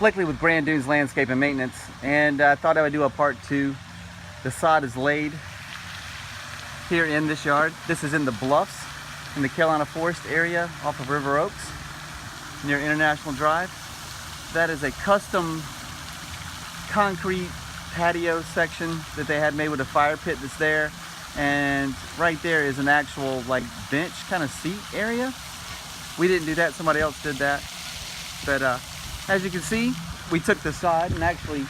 Blakely with Grand Dunes Landscape and Maintenance, and I thought I would do a part 2. The sod is laid here in this yard. This is in the Bluffs, in the Carolina Forest area off of River Oaks, near International Drive. That is a custom concrete patio section that they had made with a fire pit that's there. And right there is an actual like bench kind of seat area. We didn't do that, somebody else did that. But as you can see, we took the sod and actually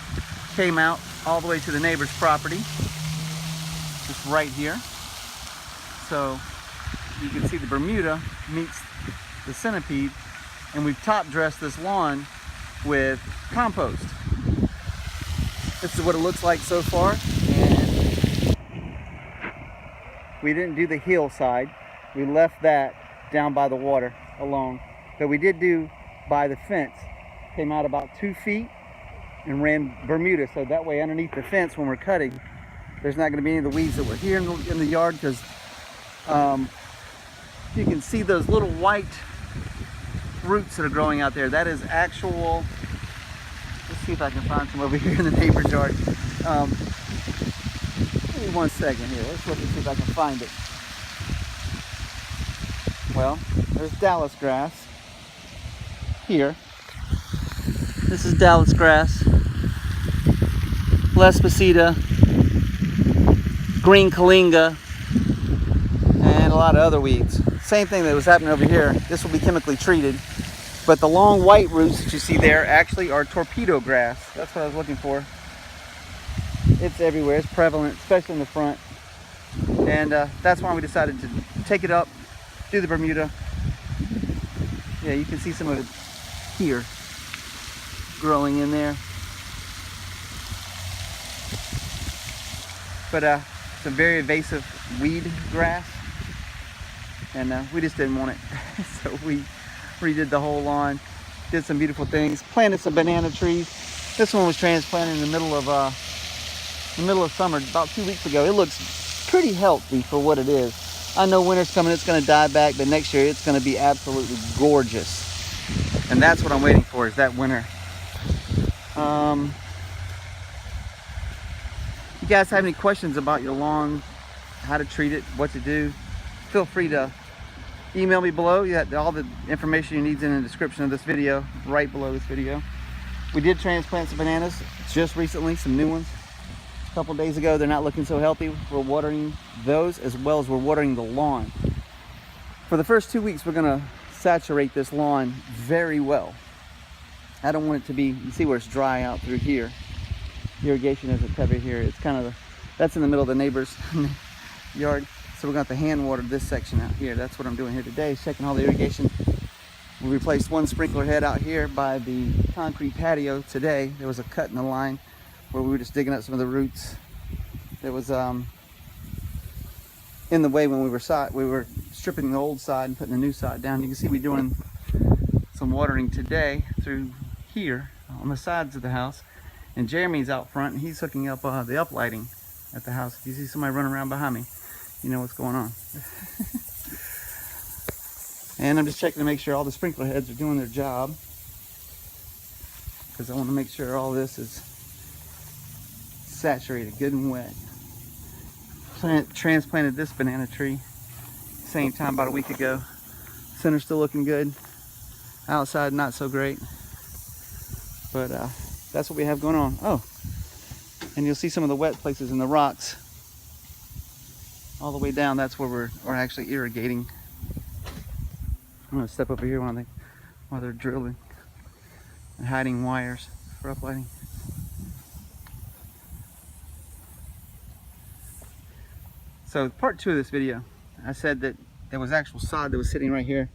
came out all the way to the neighbor's property. Just right here. So you can see the Bermuda meets the centipede, and we've top dressed this lawn with compost. This is what it looks like so far. And we didn't do the hillside. We left that down by the water alone. But we did do by the fence. Came out about 2 feet and ran Bermuda, so that way underneath the fence when we're cutting, there's not going to be any of the weeds that were here in the yard, because you can see those little white roots that are growing out there. That is actual, let's see if I can find some over here in the neighbor's yard. Give me 1 second here. Let's look and see if I can find it. Well, there's Dallas grass here. This is Dallas grass, Lespacita, green Kalinga, and a lot of other weeds. Same thing that was happening over here. This will be chemically treated, but the long white roots that you see there actually are torpedo grass. That's what I was looking for. It's everywhere. It's prevalent, especially in the front. And that's why we decided to take it up, do the Bermuda. Yeah, you can see some of it here growing in there. But it's a very invasive weed grass, and we just didn't want it. So we redid the whole lawn, did some beautiful things, planted some banana trees. This one was transplanted in the middle of summer, about 2 weeks ago. It looks pretty healthy for what it is. I know winter's coming, it's going to die back, but next year it's going to be absolutely gorgeous. And that's what I'm waiting for, is that winter. If you guys have any questions about your lawn, how to treat it, what to do, feel free to email me below. You got all the information you need is in the description of this video, right below this video. We did transplant some bananas just recently, some new ones. A couple days ago. They're not looking so healthy. We're watering those as well as we're watering the lawn. For the first 2 weeks, we're gonna saturate this lawn very well. I don't want it to be, you see where it's dry out through here. Irrigation isn't covered here. It's kind of, that's in the middle of the neighbor's yard. So we're going to have to hand water this section out here. That's what I'm doing here today, checking all the irrigation. We replaced one sprinkler head out here by the concrete patio today. There was a cut in the line where we were just digging up some of the roots that was in the way when we were stripping the old side and putting the new side down. You can see we're doing some watering today through here on the sides of the house. And Jeremy's out front, and he's hooking up the uplighting at the house. If you see somebody running around behind me, you know what's going on. And I'm just checking to make sure all the sprinkler heads are doing their job, because I want to make sure all this is saturated, good and wet. Transplanted this banana tree same time about a week ago. Center's still looking good. Outside not so great. But that's what we have going on. Oh, and you'll see some of the wet places in the rocks all the way down. That's where we're actually irrigating. I'm gonna step over here while they're drilling and hiding wires for uplighting. So part 2 of this video, I said that there was actual sod that was sitting right here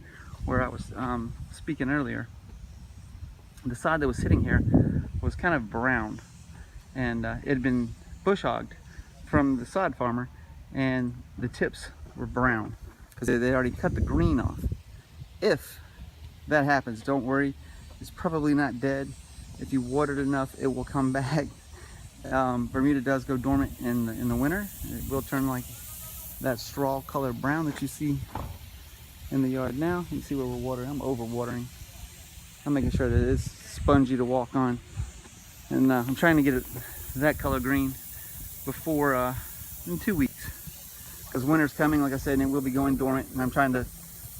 where I was speaking earlier. The sod that was sitting here was kind of brown, and it had been bush hogged from the sod farmer, and the tips were brown because they already cut the green off. If that happens, don't worry, it's probably not dead. If you water it enough, it will come back. Bermuda does go dormant in the winter. It will turn like that straw color brown that you see in the yard now. You can see where we're watering. I'm over watering. I'm making sure that it's spongy to walk on. And I'm trying to get it that color green before in 2 weeks. Because winter's coming, like I said, and it will be going dormant, and I'm trying to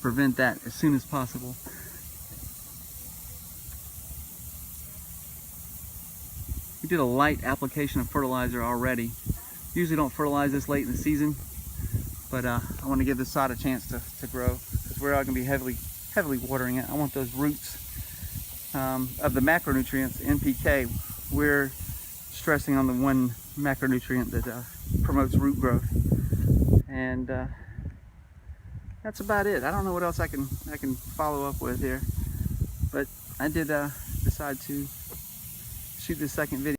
prevent that as soon as possible. We did a light application of fertilizer already. Usually don't fertilize this late in the season, but I want to give the sod a chance to grow, because we're all going to be heavily watering it. I want those roots of the macronutrients, NPK. We're stressing on the one macronutrient that promotes root growth, and that's about it. I don't know what else I can follow up with here, but I did decide to shoot this second video.